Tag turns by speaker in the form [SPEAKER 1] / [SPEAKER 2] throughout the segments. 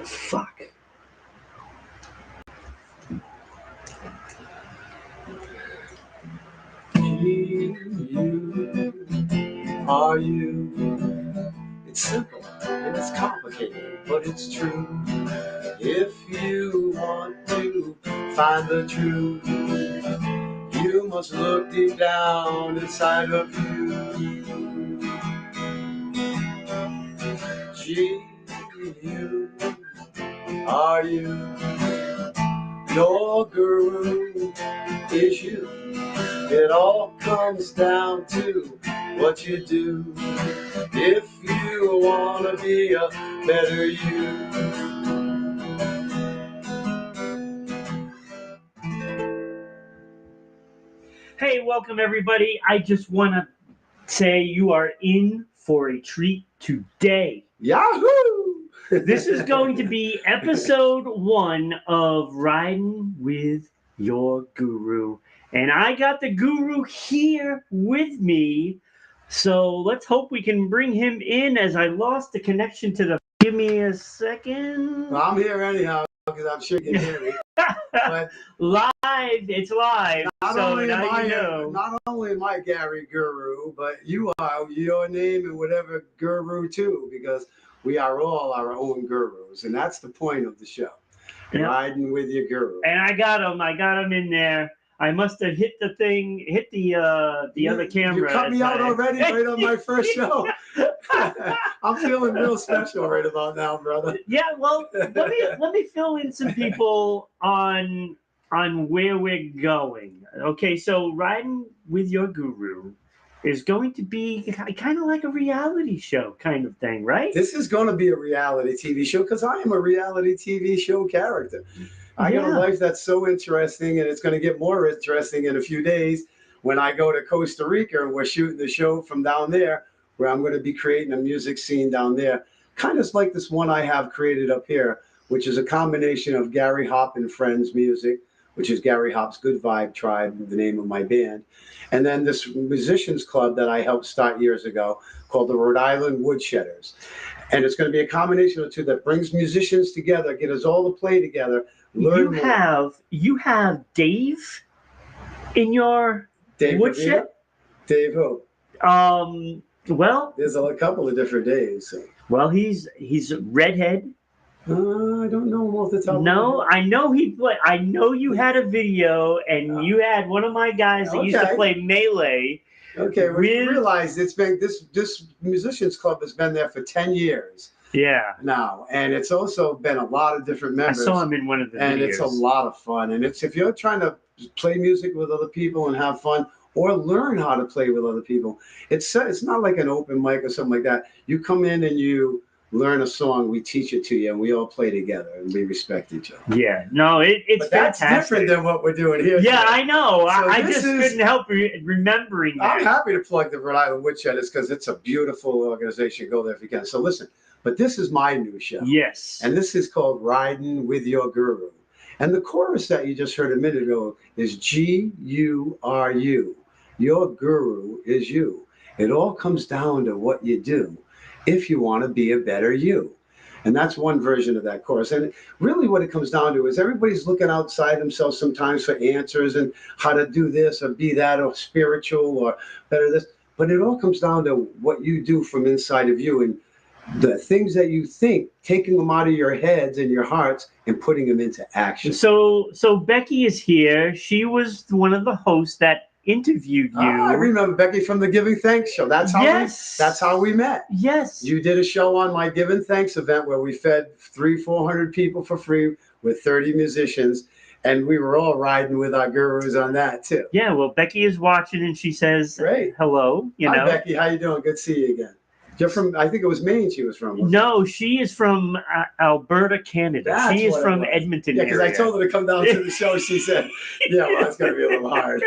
[SPEAKER 1] Fuck. Are you? It's simple and it's complicated, but it's true. If you want to find the truth, you must look deep down inside of you. You are you. Your guru is you. It all comes down to what you do. If you want to be a better you.
[SPEAKER 2] Hey, welcome everybody. I just want to say you are in for a treat today.
[SPEAKER 1] Yahoo!
[SPEAKER 2] This is going to be episode 1 of Riding with Your Guru. And I got the guru here with me. So let's hope we can bring him in as I lost the connection to the... Give me a second.
[SPEAKER 1] Well, I'm here anyhow because I'm sure you can hear me. But
[SPEAKER 2] live, it's live.
[SPEAKER 1] Not
[SPEAKER 2] so
[SPEAKER 1] only
[SPEAKER 2] now you know.
[SPEAKER 1] Not only am I Gary Guru, but you are your name and whatever guru too, because we are all our own gurus, and that's the point of the show. Yep. Riding with your guru.
[SPEAKER 2] And I got him in there. I must have hit the other camera.
[SPEAKER 1] You cut me out already right on my first show. I'm feeling real special right about now, brother.
[SPEAKER 2] Yeah, well, let me fill in some people on where we're going. Okay, so Riding with Your Guru is going to be kind of like a reality show kind of thing, right?
[SPEAKER 1] This is going to be a reality TV show because I am a reality TV show character. I got a life that's so interesting, and it's going to get more interesting in a few days when I go to Costa Rica and we're shooting the show from down there, where I'm going to be creating a music scene down there, kind of like this one I have created up here, which is a combination of Gary Hopp and Friends music, which is Gary Hopp's Good Vibe Tribe, the name of my band. And then this musicians club that I helped start years ago called the Rhode Island Woodshedders. And it's going to be a combination of the two that brings musicians together, get us all to play together.
[SPEAKER 2] You have Dave in your woodshed?
[SPEAKER 1] Dave who?
[SPEAKER 2] Well,
[SPEAKER 1] there's a couple of different Daves. So.
[SPEAKER 2] Well, he's redhead.
[SPEAKER 1] I don't know him off the top.
[SPEAKER 2] No, I know I know you had a video, and you had one of my guys that used to play Melee.
[SPEAKER 1] Okay, we realized it's been this musicians club has been there for 10 years.
[SPEAKER 2] Yeah.
[SPEAKER 1] Now, and it's also been a lot of different members.
[SPEAKER 2] I saw him in one of the videos.
[SPEAKER 1] And it's a lot of fun. And it's if you're trying to play music with other people and have fun, or learn how to play with other people, it's not like an open mic or something like that. You come in and you learn a song, we teach it to you, and we all play together, and we respect each other.
[SPEAKER 2] Yeah, no, it's
[SPEAKER 1] that's different than what we're doing here.
[SPEAKER 2] Yeah, today. I know. So I just couldn't help remembering that.
[SPEAKER 1] I'm happy to plug the Rhode Island Woodshedders because it's a beautiful organization. Go there if you can. So listen, but this is my new show.
[SPEAKER 2] Yes.
[SPEAKER 1] And this is called Riding with Your Guru. And the chorus that you just heard a minute ago is G-U-R-U. Your guru is you. It all comes down to what you do if you want to be a better you. And that's one version of that chorus. And really what it comes down to is everybody's looking outside themselves sometimes for answers and how to do this or be that or spiritual or better this. But it all comes down to what you do from inside of you and the things that you think, taking them out of your heads and your hearts and putting them into action.
[SPEAKER 2] So Becky is here. She was one of the hosts that interviewed you.
[SPEAKER 1] I remember Becky from the Giving Thanks show. That's how we met.
[SPEAKER 2] Yes.
[SPEAKER 1] You did a show on my Giving Thanks event where we fed 300-400 people for free with 30 musicians, and we were all riding with our gurus on that too.
[SPEAKER 2] Yeah, well, Becky is watching and she says,
[SPEAKER 1] "Great.
[SPEAKER 2] Hello."
[SPEAKER 1] Hi, Becky, how you doing? Good to see you again. You're from, I think it was Maine she was from.
[SPEAKER 2] No, she is from Alberta, Canada. She is from Edmonton.
[SPEAKER 1] Yeah, because I told her to come down to the show. She said, yeah, well, it's going to be a little hard.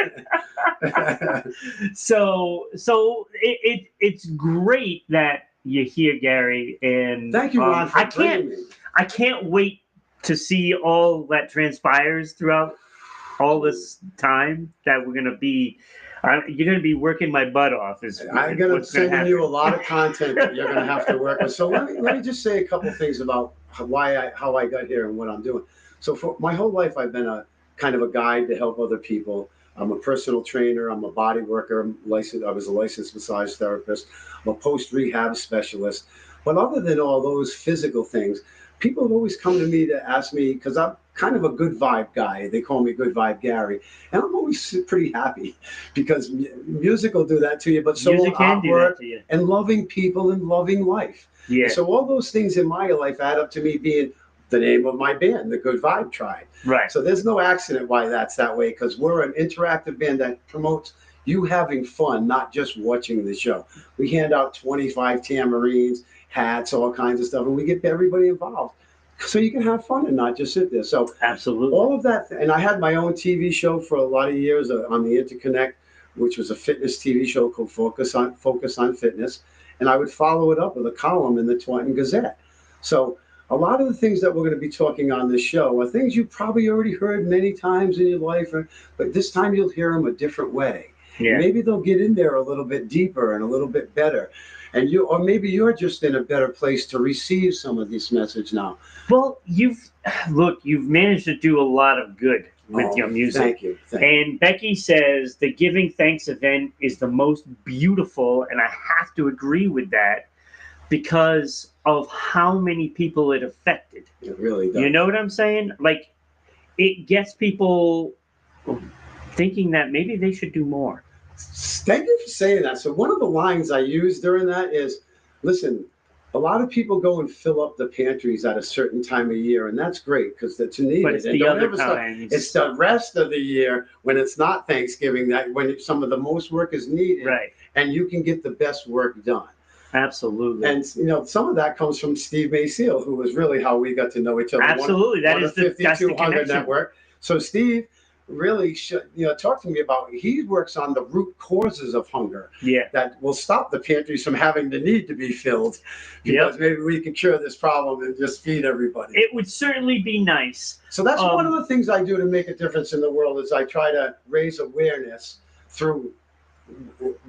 [SPEAKER 2] So it's great that you're here, Gary. And
[SPEAKER 1] thank you, Ron, for bringing me.
[SPEAKER 2] I can't wait to see all that transpires throughout all this time that we're going to be. You're going to be working my butt off.
[SPEAKER 1] I'm going to send you a lot of content that you're going to have to work with. So let me just say a couple things about how I got here and what I'm doing. So for my whole life, I've been a kind of a guide to help other people. I'm a personal trainer. I'm a body worker. I was a licensed massage therapist. I'm a post rehab specialist. But other than all those physical things, people have always come to me to ask me, because I'm kind of a good vibe guy. They call me Good Vibe Gary, and I'm always pretty happy because music will do that to you. But so will
[SPEAKER 2] Music can do
[SPEAKER 1] artwork
[SPEAKER 2] that to you.
[SPEAKER 1] and loving people and loving life.
[SPEAKER 2] Yeah.
[SPEAKER 1] And so all those things in my life add up to me being the name of my band, the Good Vibe Tribe.
[SPEAKER 2] Right.
[SPEAKER 1] So there's no accident why that's that way, because we're an interactive band that promotes you having fun, not just watching the show. We hand out 25 tamarines, hats, all kinds of stuff, and we get everybody involved so you can have fun and not just sit there. So
[SPEAKER 2] absolutely,
[SPEAKER 1] all of that. And I had my own TV show for a lot of years on the Interconnect, which was a fitness TV show called Focus on Fitness, and I would follow it up with a column in the Taunton Gazette. So a lot of the things that we're going to be talking on this show are things you probably already heard many times in your life, but this time you'll hear them a different way.
[SPEAKER 2] Yeah.
[SPEAKER 1] Maybe they'll get in there a little bit deeper and a little bit better. And or maybe you're just in a better place to receive some of this message now.
[SPEAKER 2] Well, you've managed to do a lot of good with your music.
[SPEAKER 1] Thank you.
[SPEAKER 2] And Becky says the Giving Thanks event is the most beautiful, and I have to agree with that because of how many people it affected.
[SPEAKER 1] It really does.
[SPEAKER 2] You know what I'm saying? Like, it gets people thinking that maybe they should do more.
[SPEAKER 1] Thank you for saying that. So one of the lines I use during that is, listen, a lot of people go and fill up the pantries at a certain time of year, and that's great because it's needed.
[SPEAKER 2] But it's
[SPEAKER 1] and
[SPEAKER 2] the other times.
[SPEAKER 1] It's the rest of the year when it's not Thanksgiving, that when some of the most work is needed,
[SPEAKER 2] right,
[SPEAKER 1] and you can get the best work done.
[SPEAKER 2] Absolutely.
[SPEAKER 1] And some of that comes from Steve Maciel, who was really how we got to know each other.
[SPEAKER 2] Absolutely, that is the
[SPEAKER 1] 5200 network. So Steve really should talk to me about, he works on the root causes of hunger that will stop the pantries from having the need to be filled, because maybe we can cure this problem and just feed everybody.
[SPEAKER 2] It would certainly be nice.
[SPEAKER 1] So that's one of the things I do to make a difference in the world, is I try to raise awareness through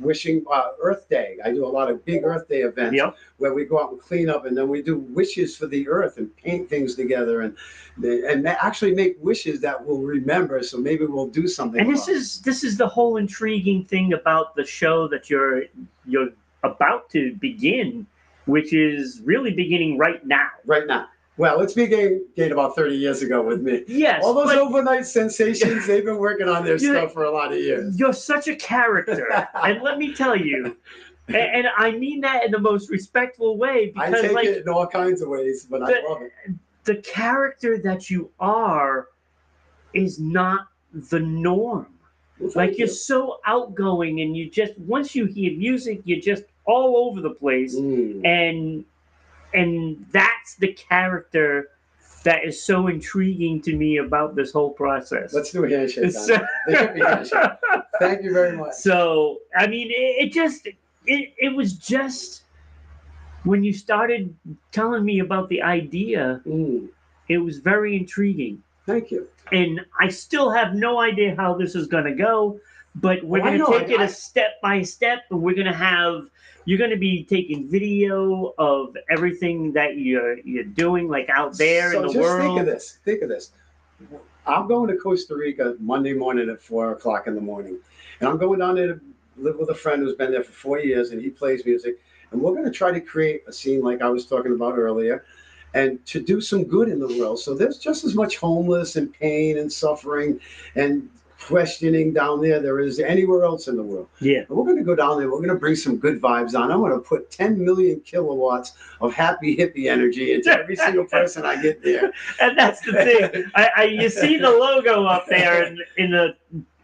[SPEAKER 1] wishing Earth Day. I do a lot of big Earth Day events where we go out and clean up, and then we do wishes for the earth and paint things together and actually make wishes that we'll remember. So maybe we'll do something.
[SPEAKER 2] And this is the whole intriguing thing about the show that you're about to begin, which is really beginning right now.
[SPEAKER 1] Right now. Well, it's began about 30 years ago with me.
[SPEAKER 2] Yes.
[SPEAKER 1] All those overnight sensations, they've been working on their stuff for a lot of years.
[SPEAKER 2] You're such a character. And let me tell you, and I mean that in the most respectful way. Because
[SPEAKER 1] I take it in all kinds of ways, but I love it.
[SPEAKER 2] The character that you are is not the norm. Well, you're so outgoing, and you just, once you hear music, you're just all over the place. And that's the character that is so intriguing to me about this whole process.
[SPEAKER 1] Let's do a handshake. Thank you very much.
[SPEAKER 2] So, I mean, it was just, when you started telling me about the idea, it was very intriguing.
[SPEAKER 1] Thank you.
[SPEAKER 2] And I still have no idea how this is going to go, but we're going to take it a step by step, and we're going to have, you're going to be taking video of everything that you're doing, like out there in the world.
[SPEAKER 1] Think of this. I'm going to Costa Rica Monday morning at 4 o'clock in the morning. And I'm going down there to live with a friend who's been there for 4 years, and he plays music. And we're going to try to create a scene like I was talking about earlier, and to do some good in the world. So there's just as much homeless and pain and suffering and questioning down there is anywhere else in the world.
[SPEAKER 2] Yeah.
[SPEAKER 1] And we're going to go down there. We're going to bring some good vibes on. I'm going to put 10 million kilowatts of happy hippie energy into every single person I get there.
[SPEAKER 2] And that's the thing. You see the logo up there in the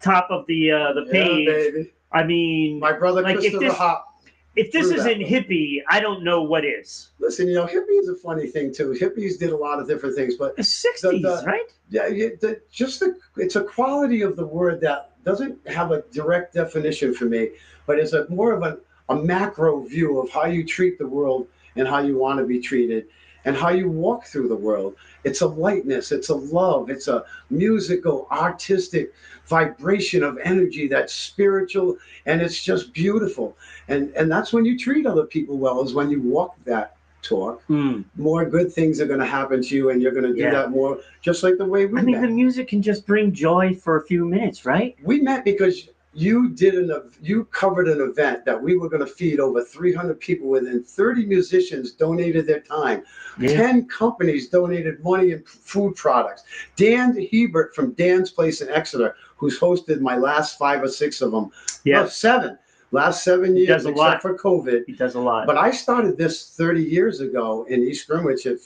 [SPEAKER 2] top of the page.
[SPEAKER 1] Baby.
[SPEAKER 2] I mean,
[SPEAKER 1] my brother, like, Christopher Hopp.
[SPEAKER 2] If this isn't hippie, I don't know what is.
[SPEAKER 1] Listen, hippie is a funny thing too. Hippies did a lot of different things, but
[SPEAKER 2] the 60s, right?
[SPEAKER 1] Yeah, it's a quality of the word that doesn't have a direct definition for me, but it's more of a macro view of how you treat the world and how you want to be treated and how you walk through the world. It's a lightness, it's a love, it's a musical, artistic vibration of energy that's spiritual, and it's just beautiful. And that's when you treat other people well, is when you walk that talk, more good things are going to happen to you, and you're going to do that more, just like the way we met.
[SPEAKER 2] The music can just bring joy for a few minutes, right?
[SPEAKER 1] We met because you covered an event that we were going to feed over 300 people with, and 30 musicians donated their time. 10 companies donated money and food products. Dan Hebert from Dan's Place in Exeter, who's hosted my last 5 or 6 of them. No, 7. Last 7 years, except for COVID.
[SPEAKER 2] He does a lot.
[SPEAKER 1] But I started this 30 years ago in East Greenwich at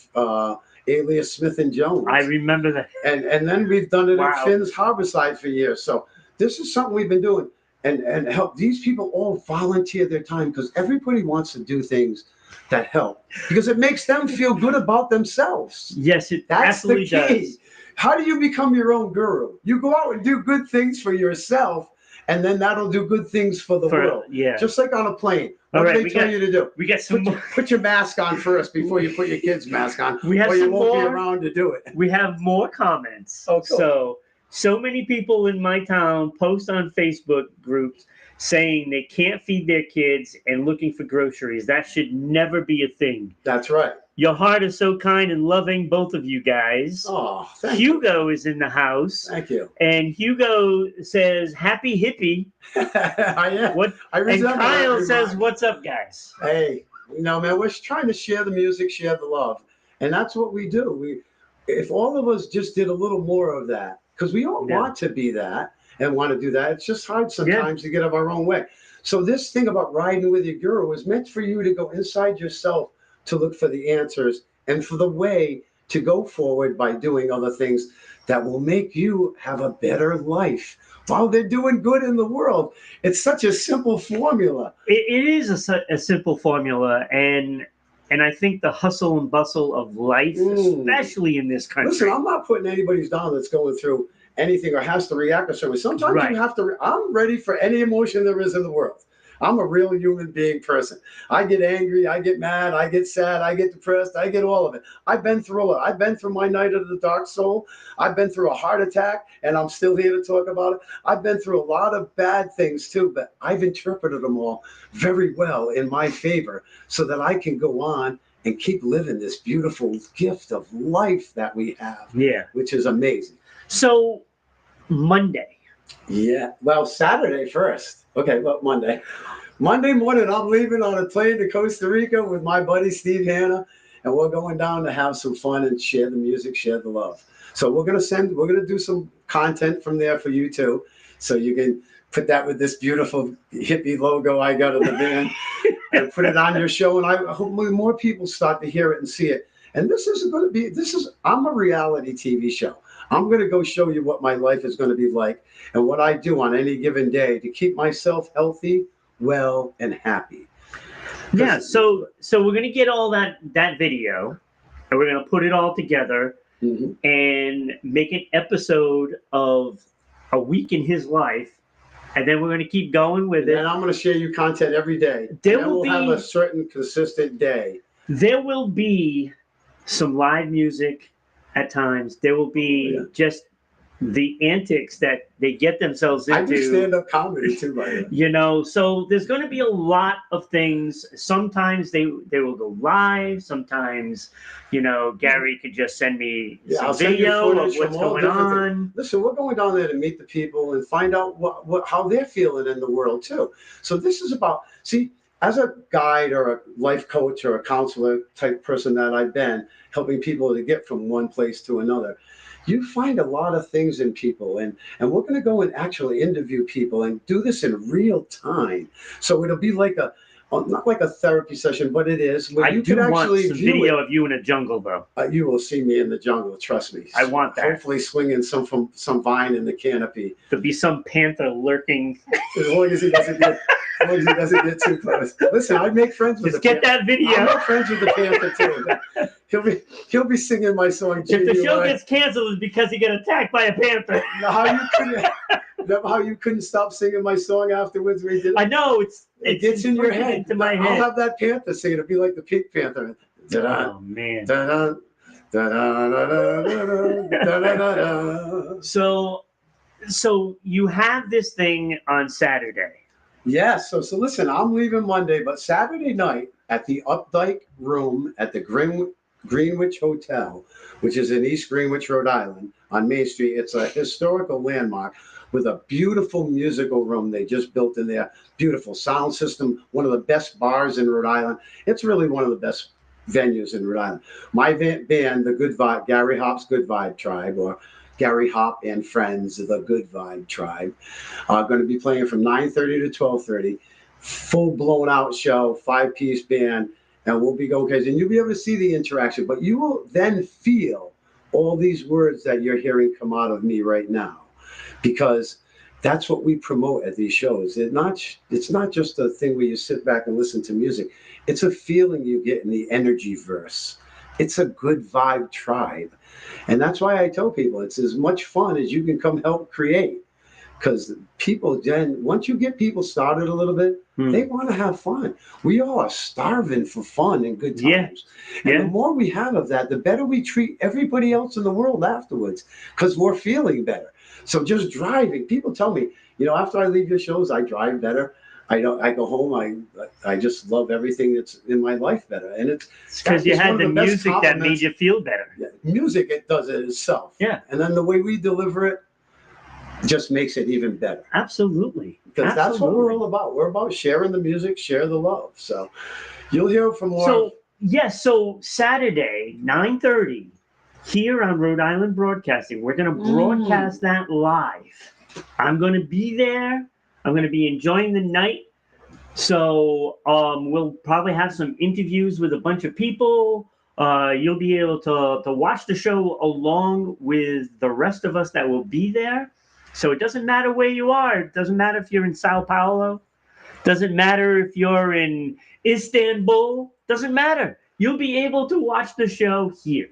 [SPEAKER 1] Alias Smith and Jones.
[SPEAKER 2] I remember that.
[SPEAKER 1] And then we've done it at Finn's Harborside for years. So this is something we've been doing, and help. These people all volunteer their time because everybody wants to do things that help because it makes them feel good about themselves.
[SPEAKER 2] Yes, that's the key. Does.
[SPEAKER 1] How do you become your own guru? You go out and do good things for yourself, and then that'll do good things for the world. Yeah. Just like on a plane. What do they tell you to do?
[SPEAKER 2] We got some
[SPEAKER 1] put your mask on first before you put your kid's mask on.
[SPEAKER 2] We have
[SPEAKER 1] or you won't be around to do it.
[SPEAKER 2] We have more comments.
[SPEAKER 1] Oh, cool.
[SPEAKER 2] So many people in my town post on Facebook groups saying they can't feed their kids and looking for groceries. That should never be a thing.
[SPEAKER 1] That's right.
[SPEAKER 2] Your heart is so kind and loving, both of you guys.
[SPEAKER 1] Oh,
[SPEAKER 2] Hugo is in the house.
[SPEAKER 1] Thank you.
[SPEAKER 2] And Hugo says, "Happy hippie."
[SPEAKER 1] I am.
[SPEAKER 2] And Kyle says, "What's up, guys?"
[SPEAKER 1] Hey, man, we're trying to share the music, share the love. And that's what we do. If all of us just did a little more of that, because we all want to be that and want to do that. It's just hard sometimes to get of our own way. So this thing about riding with your guru is meant for you to go inside yourself to look for the answers and for the way to go forward by doing other things that will make you have a better life while they're doing good in the world. It's such a simple formula.
[SPEAKER 2] It is a simple formula, and I think the hustle and bustle of life, especially in this country.
[SPEAKER 1] Listen, I'm not putting anybody's down that's going through anything or has to react a certain way. Sometimes you have to. I'm ready for any emotion there is in the world. I'm a real human being person. I get angry, I get mad, I get sad, I get depressed, I get all of it. I've been through it. I've been through my night of the dark soul. I've been through a heart attack, and I'm still here to talk about it. I've been through a lot of bad things too, but I've interpreted them all very well in my favor so that I can go on and keep living this beautiful gift of life that we have, which is amazing.
[SPEAKER 2] So, Monday.
[SPEAKER 1] Yeah, well, Saturday first. Okay, well, Monday. Monday morning, I'm leaving on a plane to Costa Rica with my buddy Steve Hanna, and we're going down to have some fun and share the music, share the love. So we're gonna do some content from there for you too, so you can put that with this beautiful hippie logo I got of the band, and put it on your show. And I hope more people start to hear it and see it. And I'm a reality TV show. I'm going to go show you what my life is going to be like and what I do on any given day to keep myself healthy, well, and happy.
[SPEAKER 2] Yeah, so we're going to get all that video, and we're going to put it all together and make an episode of a week in his life, and then we're going to keep going with it.
[SPEAKER 1] And I'm going to share you content every day. We'll have a certain consistent day. There
[SPEAKER 2] will be some live music. At times, there will be just the antics that they get themselves into.
[SPEAKER 1] I do stand-up comedy too, by the
[SPEAKER 2] way. So there's going to be a lot of things. Sometimes they will go live. Sometimes, Gary could just send me some video of what's going on.
[SPEAKER 1] Listen, we're going down there to meet the people and find out how they're feeling in the world too. So this is about, as a guide or a life coach or a counselor type person that I've been, helping people to get from one place to another, you find a lot of things in people. And we're going to go and actually interview people and do this in real time. So it'll be like not like a therapy session, but it is.
[SPEAKER 2] I do want some video of you in a jungle, though.
[SPEAKER 1] You will see me in the jungle, trust me.
[SPEAKER 2] I want that.
[SPEAKER 1] Hopefully swinging some vine in the canopy.
[SPEAKER 2] There'll be some panther lurking.
[SPEAKER 1] As long as he doesn't get too close. Listen, I make friends with
[SPEAKER 2] the panther. Just get that video.
[SPEAKER 1] I make friends with the panther too. He'll be singing my song.
[SPEAKER 2] If the show gets canceled, it's because he got attacked by a panther.
[SPEAKER 1] How you couldn't stop singing my song afterwards?
[SPEAKER 2] I know
[SPEAKER 1] it gets in your head.
[SPEAKER 2] Into my head.
[SPEAKER 1] I'll have that panther sing. It'll be like the Pink Panther.
[SPEAKER 2] Oh man. So you have this thing on Saturday.
[SPEAKER 1] Yeah. So listen, I'm leaving Monday, but Saturday night at the Updike Room at the Greenwich Hotel, which is in East Greenwich, Rhode Island, on Main Street. It's a historical landmark with a beautiful musical room they just built in there. Beautiful sound system, one of the best bars in Rhode Island. It's really one of the best venues in Rhode Island. My band, the Good Vibe, Gary Hopp's Good Vibe Tribe, or Gary Hopp and Friends, the Good Vibe Tribe, are going to be playing from 9:30 to 12:30. Full blown out show, 5-piece band, and we'll be going crazy. And you'll be able to see the interaction, but you will then feel all these words that you're hearing come out of me right now, because that's what we promote at these shows. It's not just a thing where you sit back and listen to music. It's a feeling you get in the energy verse. It's a good vibe tribe. And that's why I tell people it's as much fun as you can come help create. Because people then, once you get people started a little bit, they want to have fun. We all are starving for fun and good times. Yeah. And the more we have of that, the better we treat everybody else in the world afterwards, because we're feeling better. So just driving, people tell me, after I leave your shows, I drive better. I go home. I just love everything that's in my life better, and it's
[SPEAKER 2] because you had the music that made you feel better.
[SPEAKER 1] Yeah, music, it does it itself.
[SPEAKER 2] Yeah,
[SPEAKER 1] and then the way we deliver it just makes it even better.
[SPEAKER 2] Absolutely,
[SPEAKER 1] because that's what we're all about. We're about sharing the music, share the love. So you'll hear from more.
[SPEAKER 2] So yes, so Saturday 9:30 here on Rhode Island Broadcasting, we're going to broadcast that live. I'm going to be there. I'm going to be enjoying the night. So we'll probably have some interviews with a bunch of people. You'll be able to watch the show along with the rest of us that will be there. So it doesn't matter where you are. It doesn't matter if you're in Sao Paulo. Doesn't matter if you're in Istanbul. Doesn't matter. You'll be able to watch the show here.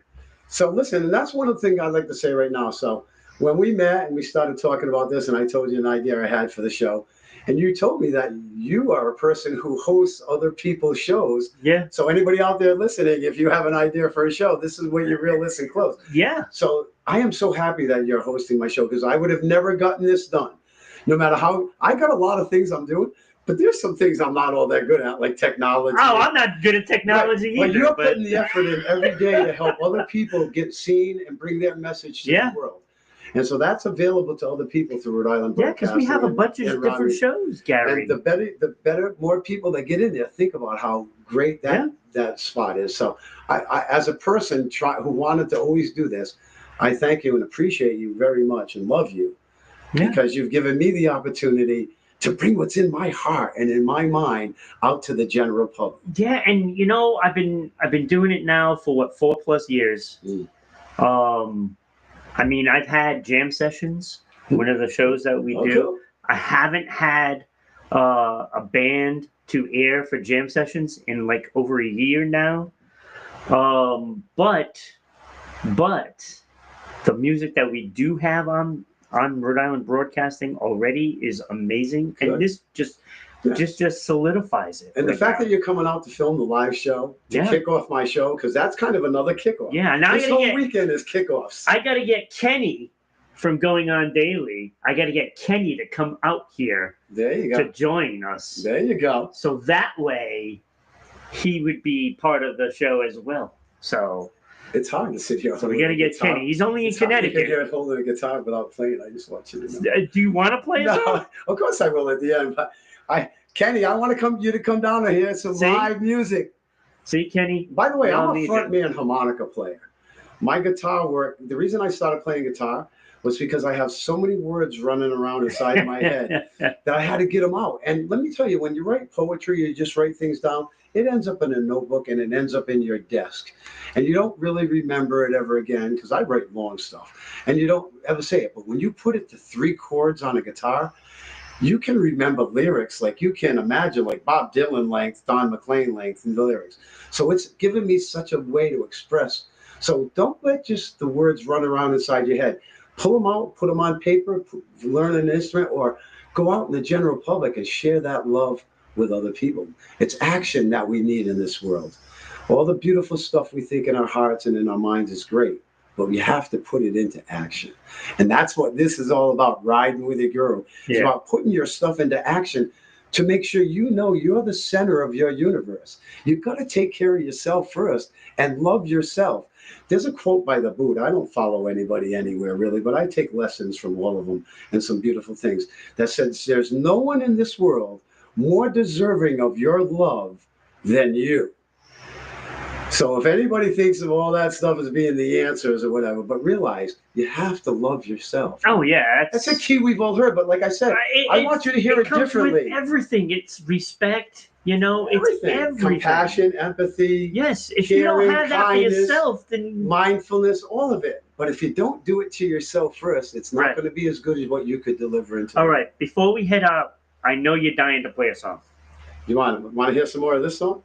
[SPEAKER 1] So listen, and that's one of the things I'd like to say right now. So when we met and we started talking about this, and I told you an idea I had for the show, and you told me that you are a person who hosts other people's shows.
[SPEAKER 2] Yeah.
[SPEAKER 1] So anybody out there listening, if you have an idea for a show, this is where you really listen close.
[SPEAKER 2] Yeah.
[SPEAKER 1] So I am so happy that you're hosting my show, because I would have never gotten this done. No matter how, I got a lot of things I'm doing, but there's some things I'm not all that good at, like technology.
[SPEAKER 2] Oh, I'm not good at technology either.
[SPEAKER 1] But you're putting the effort in every day to help other people get seen and bring their message to the world. And so that's available to other people through Rhode Island Broadcasting.
[SPEAKER 2] Yeah, because we have a bunch of different shows, Gary.
[SPEAKER 1] And the better, more people that get in there think about how great that spot is. So I as a person who wanted to always do this, I thank you and appreciate you very much and love you, because you've given me the opportunity to bring what's in my heart and in my mind out to the general public.
[SPEAKER 2] Yeah, and I've been doing it now for 4+ years. I mean, I've had jam sessions, one of the shows that we do. I haven't had a band to air for jam sessions in like over a year now. But the music that we do have on Rhode Island Broadcasting already is amazing. Good. And this just solidifies it.
[SPEAKER 1] And the fact that you're coming out to film the live show to kick off my show, because that's kind of another kickoff.
[SPEAKER 2] Yeah, now
[SPEAKER 1] this whole weekend is kickoffs.
[SPEAKER 2] I got to get Kenny from Going On Daily. I got to get Kenny to come out here.
[SPEAKER 1] There you go.
[SPEAKER 2] To join us.
[SPEAKER 1] There you go.
[SPEAKER 2] So that way, he would be part of the show as well. So
[SPEAKER 1] it's hard to sit here.
[SPEAKER 2] So we got to get Kenny. He's only in Connecticut.
[SPEAKER 1] You can't holding a guitar without playing. I just want you to know.
[SPEAKER 2] Do you want to play?
[SPEAKER 1] No, of course I will at the end. But Kenny, I want you to come down and hear some live music.
[SPEAKER 2] See, Kenny.
[SPEAKER 1] By the way, I'm a frontman harmonica player. My guitar work. The reason I started playing guitar was because I have so many words running around inside my head that I had to get them out. And let me tell you, when you write poetry, you just write things down. It ends up in a notebook and it ends up in your desk. And you don't really remember it ever again, because I write long stuff. And you don't ever say it. But when you put it to 3 chords on a guitar, you can remember lyrics like you can imagine, like Bob Dylan length, Don McLean length in the lyrics. So it's given me such a way to express. So don't let just the words run around inside your head. Pull them out, put them on paper, learn an instrument, or go out in the general public and share that love with other people. It's action that we need in this world. All the beautiful stuff we think in our hearts and in our minds is great, but we have to put it into action. And that's what this is all about, riding with your guru. It's about putting your stuff into action to make sure you know you're the center of your universe. You've got to take care of yourself first and love yourself. There's a quote by the Buddha. I don't follow anybody anywhere really, but I take lessons from all of them and some beautiful things that says there's no one in this world more deserving of your love than you. So if anybody thinks of all that stuff as being the answers or whatever, but realize you have to love yourself.
[SPEAKER 2] Oh yeah,
[SPEAKER 1] That's a key we've all heard. But like I said, I want you to hear it
[SPEAKER 2] comes
[SPEAKER 1] differently.
[SPEAKER 2] With everything, it's respect. You know, it's everything.
[SPEAKER 1] Compassion, empathy.
[SPEAKER 2] Yes, if
[SPEAKER 1] caring,
[SPEAKER 2] you don't have that
[SPEAKER 1] kindness,
[SPEAKER 2] for yourself, then
[SPEAKER 1] mindfulness, all of it. But if you don't do it to yourself first, it's not going to be as good as what you could deliver into.
[SPEAKER 2] All right, before we head out, I know you're dying to play a song.
[SPEAKER 1] You want to hear some more of this song?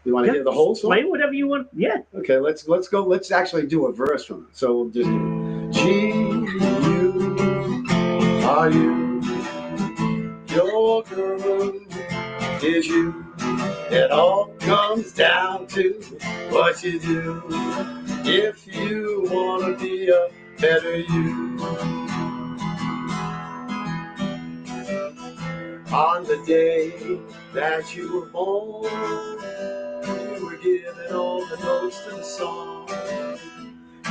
[SPEAKER 1] You want to hear the whole song?
[SPEAKER 2] Play whatever you want. Yeah.
[SPEAKER 1] Okay, let's go. Let's actually do a verse from it. So we'll just do G, you, are you, your girl is you. It all comes down to what you do. If you want to be a better you. On the day that you were born, you were given all the notes to the song.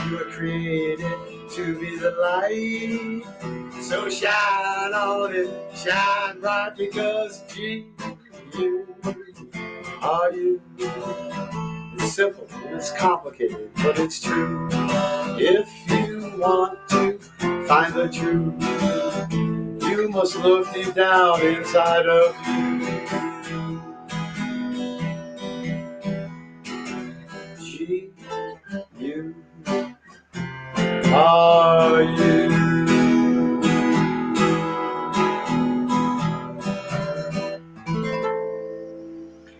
[SPEAKER 1] You were created to be the light. So shine on it, shine bright, because you are you. It's simple, it's complicated, but it's true. If you want to find the truth, you must look deep down inside of you. You are you.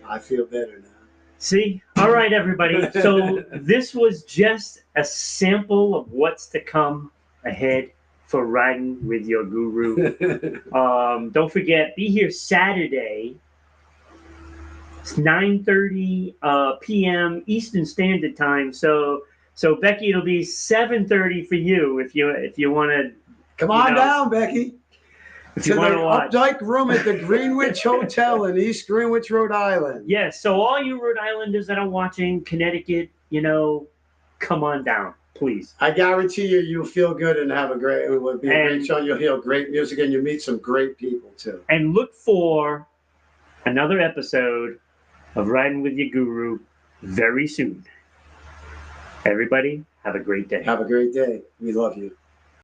[SPEAKER 1] I feel better now.
[SPEAKER 2] See? All right, everybody. So this was just a sample of what's to come ahead for Riding with Your Guru. Don't forget, be here Saturday. It's 9:30 p.m. Eastern Standard Time. So Becky, it'll be 7:30 for you if you want to.
[SPEAKER 1] Come on down, Becky.
[SPEAKER 2] If you want to watch.
[SPEAKER 1] Updike room at the Greenwich Hotel in East Greenwich, Rhode Island.
[SPEAKER 2] Yes. So all you Rhode Islanders that are watching, Connecticut, come on down, please.
[SPEAKER 1] I guarantee you'll feel good and have a great. It will be a great show. You'll hear great music and you'll meet some great people too.
[SPEAKER 2] And look for another episode of Riding with Your Guru very soon. Everybody, have a great day.
[SPEAKER 1] Have a great day. We love you.